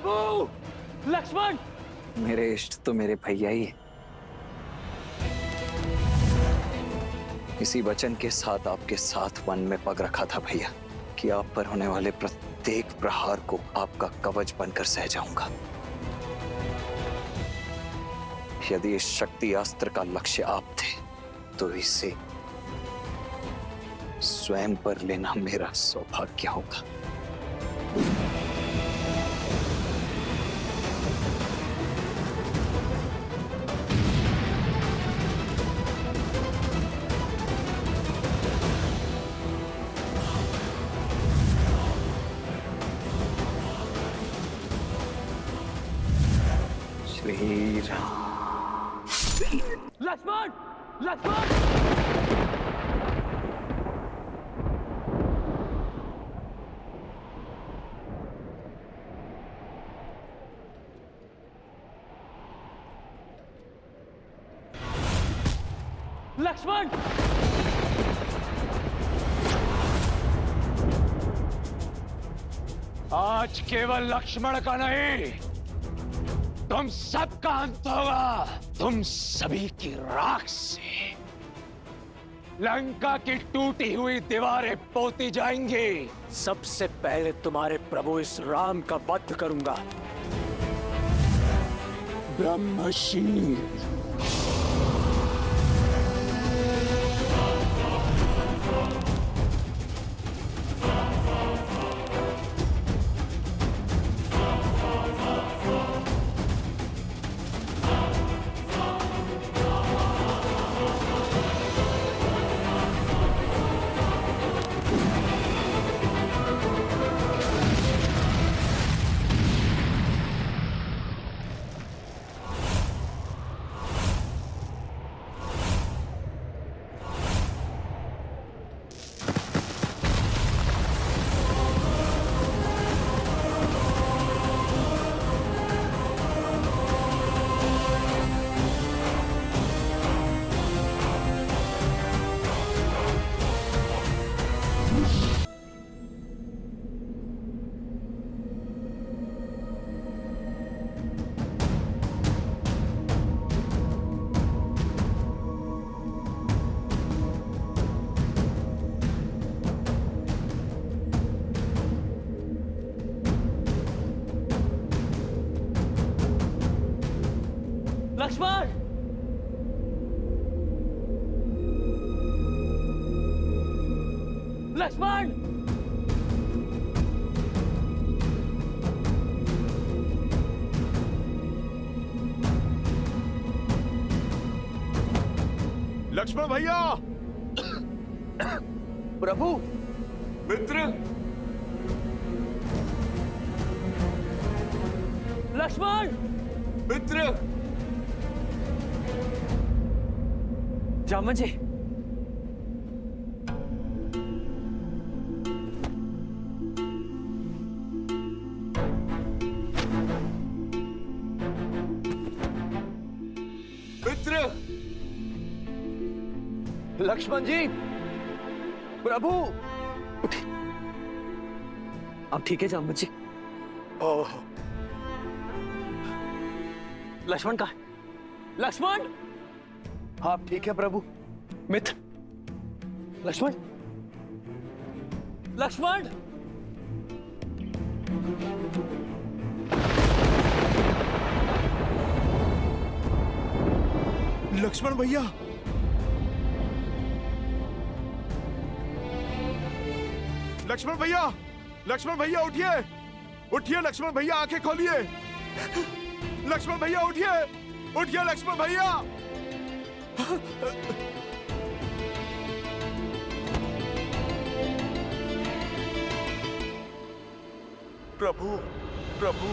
प्रभु! लक्ष्मण! मेरे इष्ट तो मेरे भैया ही है। इसी वचन के साथ आपके साथ वन में पग रखा था भैया कि आप पर होने वाले प्रत्येक प्रहार को आपका कवच बनकर सह जाऊंगा। यदि इस शक्ति अस्त्र का लक्ष्य आप थे तो इसे स्वयं पर लेना मेरा सौभाग्य होगा। श्री राम। लक्ष्मण! लक्ष्मण! लक्ष्मण! आज केवल लक्ष्मण का नहीं, तुम सबका अंत होगा। तुम सभी की राख से लंका की टूटी हुई दीवारें पोती जाएंगी। सबसे पहले तुम्हारे प्रभु इस राम का वध करूंगा। ब्रह्मशील। लक्ष्मण! लक्ष्मण! लक्ष्मण भैया! प्रभु! मित्र! लक्ष्मण! मित्र! जामन जी, मित्र! लक्ष्मण जी! प्रभु! अब ठीक है जामवंत जी? ओह! लक्ष्मण कहाँ है? लक्ष्मण! आप ठीक है प्रभु? मित्र! लक्ष्मण! लक्ष्मण! लक्ष्मण भैया! लक्ष्मण भैया! लक्ष्मण भैया उठिए! उठिए लक्ष्मण भैया, आंखें खोलिए! लक्ष्मण भैया उठिए! उठिए लक्ष्मण भैया! प्रभु! प्रभु!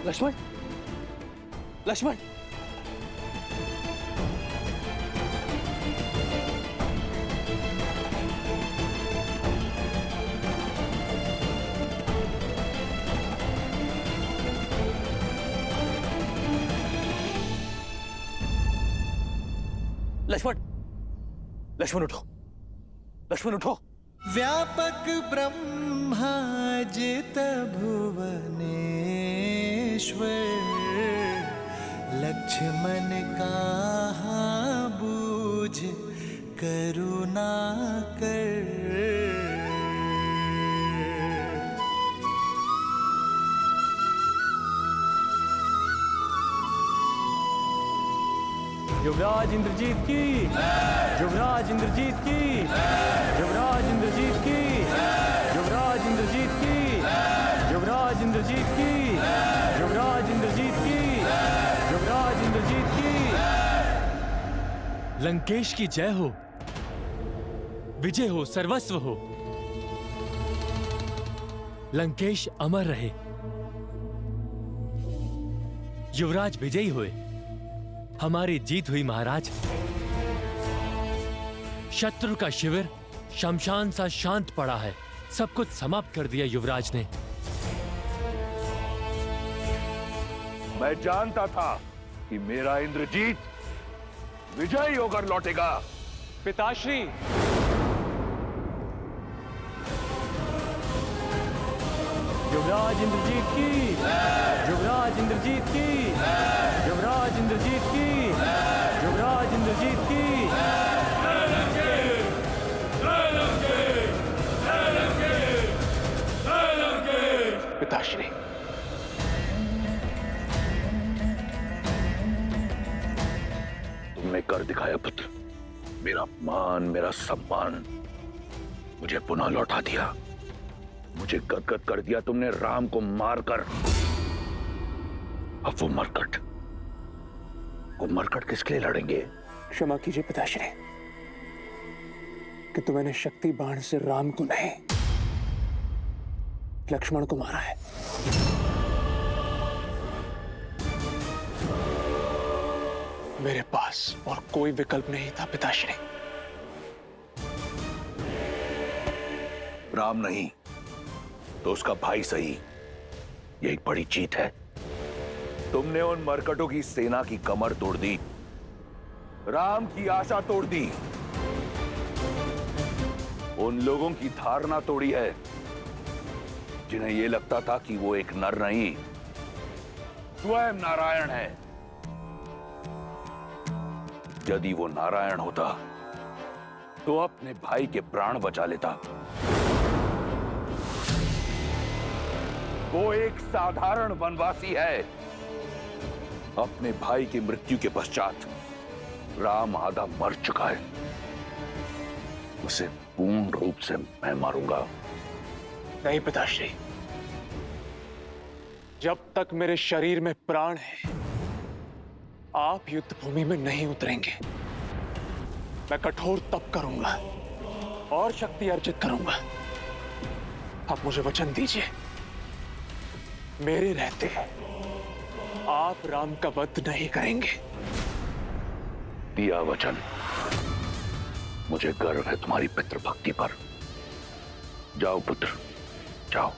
लक्ष्मण! लक्ष्मण! लक्ष्मण, लक्ष्मण उठो, लक्ष्मण उठो। व्यापक ब्रह्माजित भुवनेश्वर, लक्ष्मण कहाँ बूझ करुणा कर। युवराज इंद्रजीत की, युवराज इंद्रजीत की, युवराज इंद्रजीत की, युवराज इंद्रजीत की, युवराज इंद्रजीत की, युवराज इंद्रजीत की, युवराज इंद्रजीत की। लंकेश की जय हो, विजय हो, सर्वस्व हो। लंकेश अमर रहे, युवराज विजयी हुए, हमारी जीत हुई महाराज। शत्रु का शिविर शमशान सा शांत पड़ा है, सब कुछ समाप्त कर दिया युवराज ने। मैं जानता था कि मेरा इंद्रजीत विजयी होकर लौटेगा। पिताश्री, युवराज इंद्रजीत की, युवराज इंद्रजीत की, युवराज इंद्रजीत की, युवराज इंद्रजीत की। पिताश्री, तुमने कर दिखाया पुत्र। मेरा मान, मेरा सम्मान मुझे पुनः लौटा दिया। मुझे गदगद कर दिया तुमने राम को मारकर। अब वो मरकट किसके लिए लड़ेंगे? क्षमा कीजिए पिताश्री कि मैंने शक्ति बाण से राम को नहीं, लक्ष्मण को मारा है। मेरे पास और कोई विकल्प नहीं था पिताश्री। राम नहीं तो उसका भाई सही, ये एक बड़ी जीत है। तुमने उन मरकटों की सेना की कमर तोड़ दी, राम की आशा तोड़ दी, उन लोगों की धारणा तोड़ी है जिन्हें यह लगता था कि वो एक नर नहीं, स्वयं नारायण है। यदि वो नारायण होता तो अपने भाई के प्राण बचा लेता। वो एक साधारण वनवासी है। अपने भाई की मृत्यु के पश्चात राम आधा मर चुका है, उसे पूर्ण रूप से मैं मारूंगा। नहीं पिताश्री, जब तक मेरे शरीर में प्राण है आप युद्ध भूमि में नहीं उतरेंगे। मैं कठोर तप करूंगा और शक्ति अर्जित करूंगा। आप मुझे वचन दीजिए, मेरे रहते आप राम का वध नहीं करेंगे। दिया वचन। मुझे गर्व है तुम्हारी पितृभक्ति पर। जाओ पुत्र, जाओ।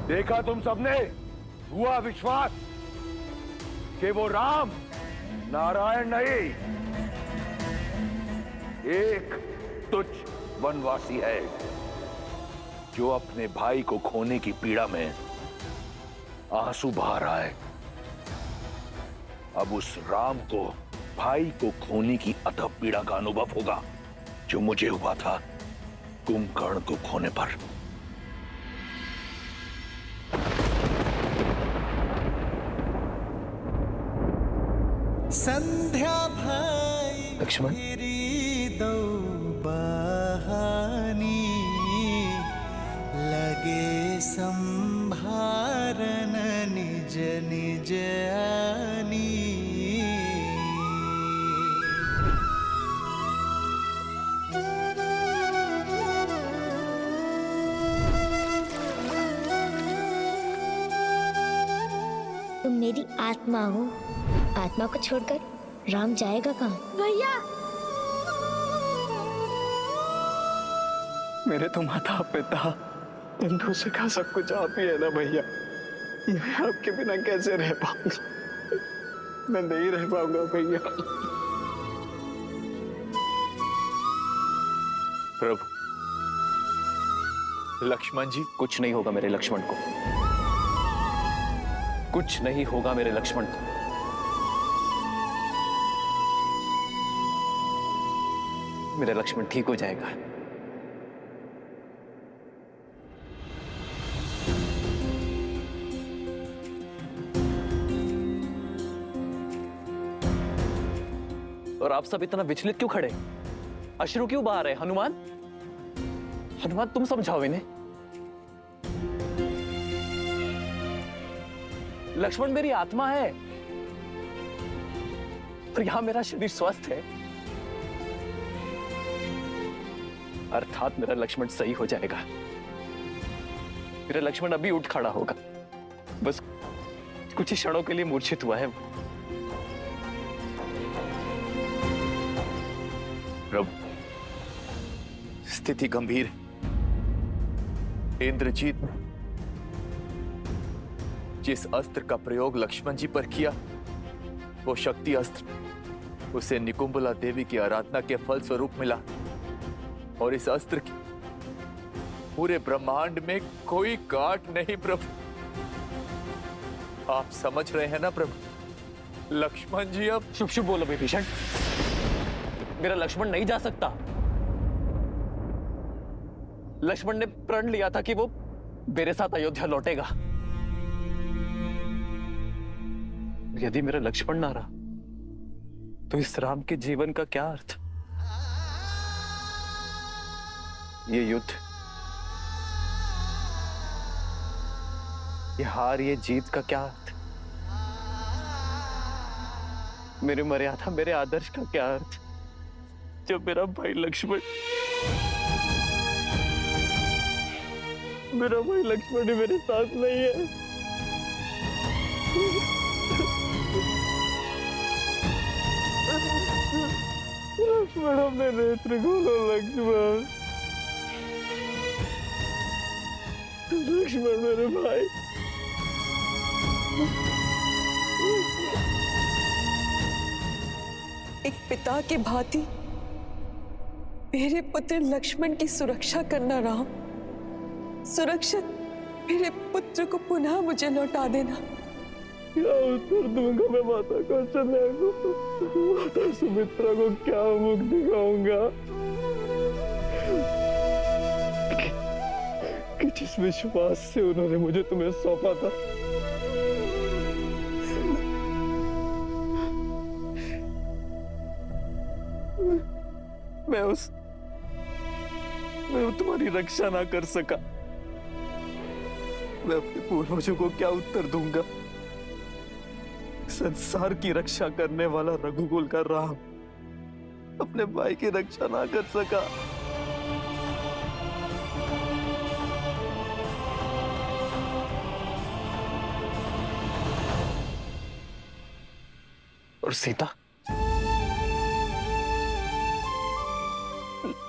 देखा तुम सबने, हुआ विश्वास कि वो राम नारायण नहीं, एक तुच्छ वनवासी है जो अपने भाई को खोने की पीड़ा में आंसू बहा रहा है। अब उस राम को भाई को खोने की अथक पीड़ा का अनुभव होगा जो मुझे हुआ था कुंभकर्ण को खोने पर। संध्या भाई लक्ष्मण, दो बहानी, लगे संभारन निज निज आनी। तुम मेरी आत्मा हो, आत्मा को छोड़कर राम जाएगा कहाँ? भैया मेरे तो माता पिता बंधु से का सब कुछ आप ही है ना भैया। मैं आपके बिना कैसे रह पाऊंगा? मैं नहीं रह पाऊंगा भैया। प्रभु, लक्ष्मण जी, कुछ नहीं होगा मेरे लक्ष्मण को, कुछ नहीं होगा मेरे लक्ष्मण को। मेरा लक्ष्मण ठीक हो जाएगा। और आप सब इतना विचलित क्यों खड़े? अश्रु क्यों बहा रहे? हनुमान, हनुमान तुम समझाओ इन्हें। लक्ष्मण मेरी आत्मा है और यहां मेरा शरीर स्वस्थ है, अर्थात मेरा लक्ष्मण सही हो जाएगा। मेरा लक्ष्मण अभी उठ खड़ा होगा, बस कुछ ही क्षणों के लिए मूर्छित हुआ है। प्रभु, स्थिति गंभीर है। इंद्रजीत ने जिस अस्त्र का प्रयोग लक्ष्मण जी पर किया, वो शक्ति अस्त्र उसे निकुंबला देवी की आराधना के फल स्वरूप मिला, और इस अस्त्र की पूरे ब्रह्मांड में कोई गांठ नहीं। प्रभु, आप समझ रहे हैं ना प्रभु? लक्ष्मण जी अब शुभ शुभ बोलो विभीषण, मेरा लक्ष्मण नहीं जा सकता। लक्ष्मण ने प्रण लिया था कि वो मेरे साथ अयोध्या लौटेगा। यदि मेरा लक्ष्मण ना रहा तो इस राम के जीवन का क्या अर्थ? ये युद्ध, ये हार, ये जीत का क्या अर्थ? मेरी मर्यादा, मेरे आदर्श का क्या अर्थ जब मेरा भाई लक्ष्मण ही मेरे साथ नहीं है? लक्ष्मण, अपने नेत्र खोलो लक्ष्मण। लक्ष्मण मेरे भाई। एक पिता के भांति मेरे पुत्र लक्ष्मण की सुरक्षा करना राम। सुरक्षित मेरे पुत्र को पुनः मुझे लौटा देना। क्या उत्तर दूंगा मैं माता कौशल्या को? माता सुमित्रा को क्या मुख दिखाऊंगा कि जिस विश्वास से उन्होंने मुझे तुम्हें सौंपा था? मैं तुम्हारी रक्षा ना कर सका। मैं अपने पूर्वजों को क्या उत्तर दूंगा? संसार की रक्षा करने वाला रघुकुल का राम अपने भाई की रक्षा ना कर सका। और सीता,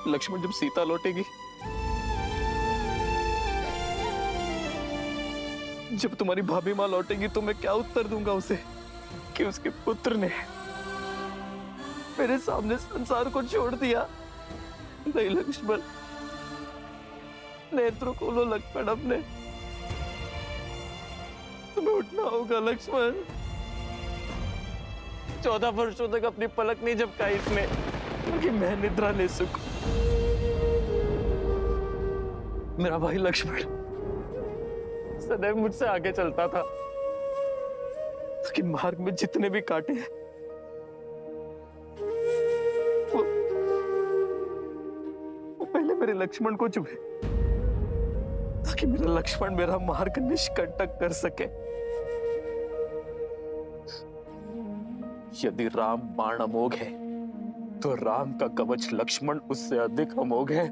लक्ष्मण जब सीता लौटेगी, जब तुम्हारी भाभी मां लौटेगी, तो मैं क्या उत्तर दूंगा उसे कि उसके पुत्र ने मेरे सामने संसार को छोड़ दिया? नहीं लक्ष्मण, नेत्रों खोलो लक्ष्मण अपने। तुम्हें उठना होगा लक्ष्मण। 14 वर्षों तक अपनी पलक नहीं झपकाई इसने कि मैं निद्रा ले सकूं। मेरा भाई लक्ष्मण सदैव मुझसे आगे चलता था कि मार्ग में जितने भी कांटे हैं वो पहले मेरे लक्ष्मण को चुभे, ताकि मेरा लक्ष्मण मेरा मार्ग निष्कंटक कर सके। यदि राम बाण अमोघ है तो राम का कवच लक्ष्मण उससे अधिक अमोघ है।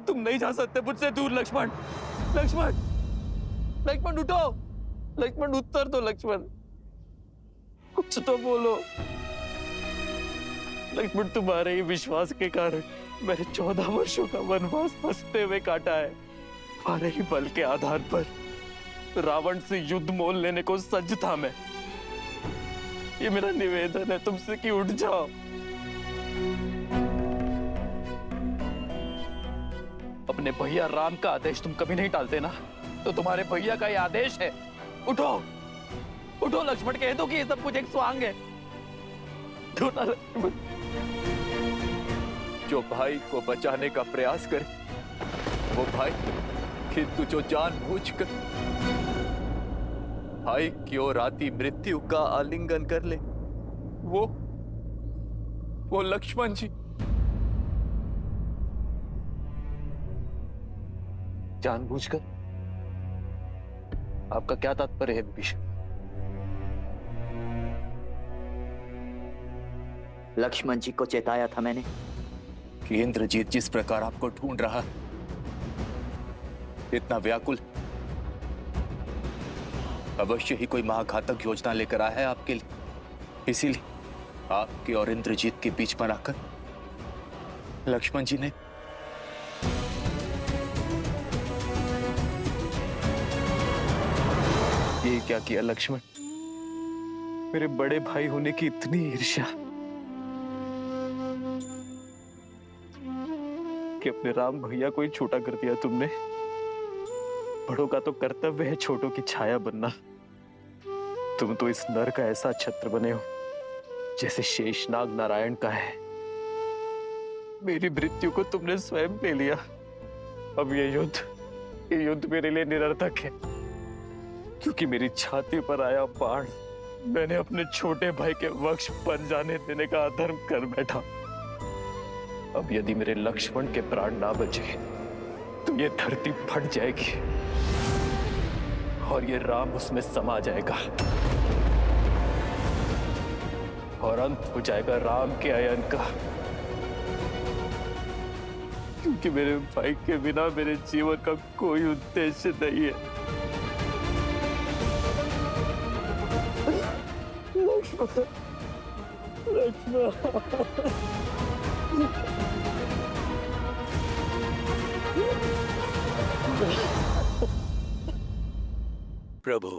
तुम नहीं जा सकते मुझसे दूर लक्ष्मण। लक्ष्मण, लक्ष्मण उठो। लक्ष्मण उत्तर दो लक्ष्मण। कुछ तो बोलो। लक्ष्मण, तुम्हारे ही विश्वास के कारण मैंने 14 वर्षों का वनवास हंसते हुए काटा है। तुम्हारे ही बल के आधार पर रावण से युद्ध मोल लेने को सज्ज था मैं। ये मेरा निवेदन है तुमसे कि उठ जाओ। अपने भैया राम का आदेश तुम कभी नहीं टालते ना, तो तुम्हारे भैया का ये आदेश है, उठो उठो लक्ष्मण, कह दो कि ये सब कुछ एक स्वांग है। उठो ना लक्ष्मण। जो भाई को बचाने का प्रयास करे वो भाई, किंतु जो जानबूझकर भाई की ओर आती मृत्यु का आलिंगन कर ले, वो लक्ष्मण जी। जानबूझकर? आपका क्या तात्पर्य है विभीषण? लक्ष्मण जी को चेताया था मैंने कि इंद्रजीत जिस प्रकार आपको ढूंढ रहा, इतना व्याकुल, अवश्य ही कोई महाघातक योजना लेकर आया है आपके लिए। इसीलिए आपके और इंद्रजीत के बीच बनाकर लक्ष्मण जी ने ये क्या किया लक्ष्मण? मेरे बड़े भाई होने की इतनी ईर्ष्या कि अपने राम भैया को ही छोटा कर दिया तुमने। बड़ों का तो कर्तव्य है छोटों की छाया बनना। तुम तो इस नर का ऐसा छत्र बने हो जैसे शेषनाग नारायण का है। मेरी मृत्यु को तुमने स्वयं ले लिया। अब ये युद्ध मेरे लिए निरर्थक है, क्योंकि मेरी छाती पर आया बाण मैंने अपने छोटे भाई के वक्ष बन जाने देने का अधर्म कर बैठा। अब यदि मेरे लक्ष्मण के प्राण ना बचे तो ये धरती फट जाएगी और ये राम उसमें समा जाएगा और अंत हो जाएगा राम के अयन का। क्योंकि मेरे भाई के बिना मेरे जीवन का कोई उद्देश्य नहीं है। प्रभु,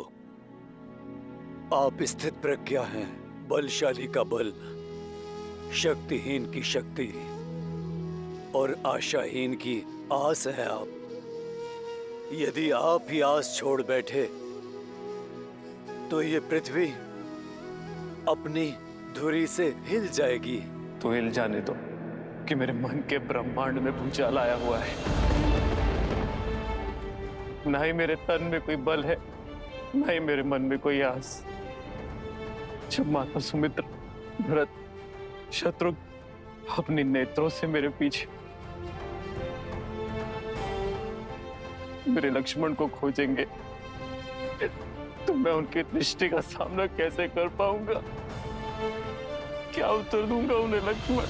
आप स्थित प्रज्ञा हैं, बलशाली का बल, शक्तिहीन की शक्ति और आशाहीन की आस है आप। यदि आप ही आस छोड़ बैठे तो ये पृथ्वी अपनी धुरी से हिल जाएगी। तो हिल जाने दो कि मेरे मन के ब्रह्मांड में भूचाल आया हुआ है। ना ही मेरे तन में कोई बल है, ना ही मेरे मन में कोई आस। जब माता सुमित्रा, भरत, शत्रुघ्न अपने नेत्रों से मेरे पीछे मेरे लक्ष्मण को खोजेंगे तो मैं उनकी दृष्टि का सामना कैसे कर पाऊंगा? क्या उत्तर दूंगा उन्हें लक्ष्मण?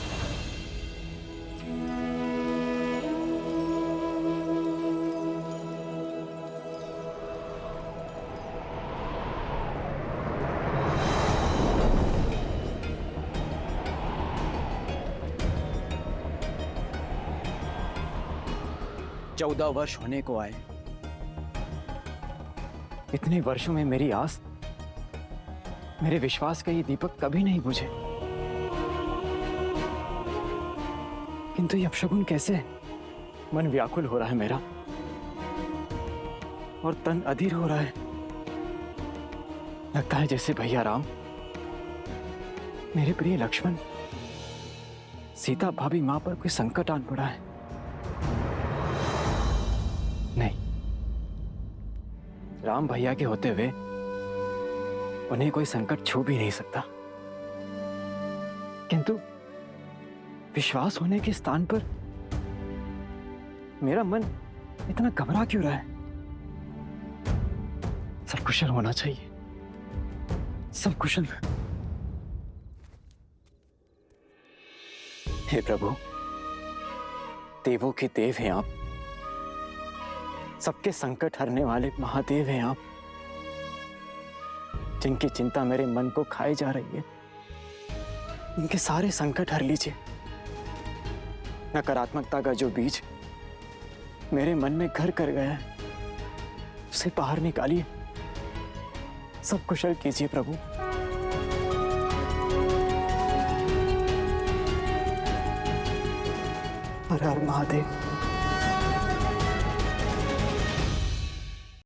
चौदह वर्ष होने को आए। इतने वर्षों में मेरी आस, मेरे विश्वास का ये दीपक कभी नहीं बुझे। किंतु ये अपशगुन कैसे? मन व्याकुल हो रहा है मेरा और तन अधीर हो रहा है। लगता है जैसे भैया राम, मेरे प्रिय लक्ष्मण, सीता भाभी मां पर कोई संकट आन पड़ा है। नहीं, राम भैया के होते हुए उन्हें कोई संकट छू भी नहीं सकता। किंतु विश्वास होने के स्थान पर मेरा मन इतना घबरा क्यों रहा है? सब कुशल होना चाहिए, सब कुशल। हे प्रभु, देवों के देव हैं आप, सबके संकट हरने वाले महादेव हैं आप। जिनकी चिंता मेरे मन को खाए जा रही है, इनके सारे संकट हर लीजिए। नकारात्मकता का जो बीज मेरे मन में घर कर गया है, उसे बाहर निकालिए। सब कुशल कीजिए प्रभु। हर हर महादेव।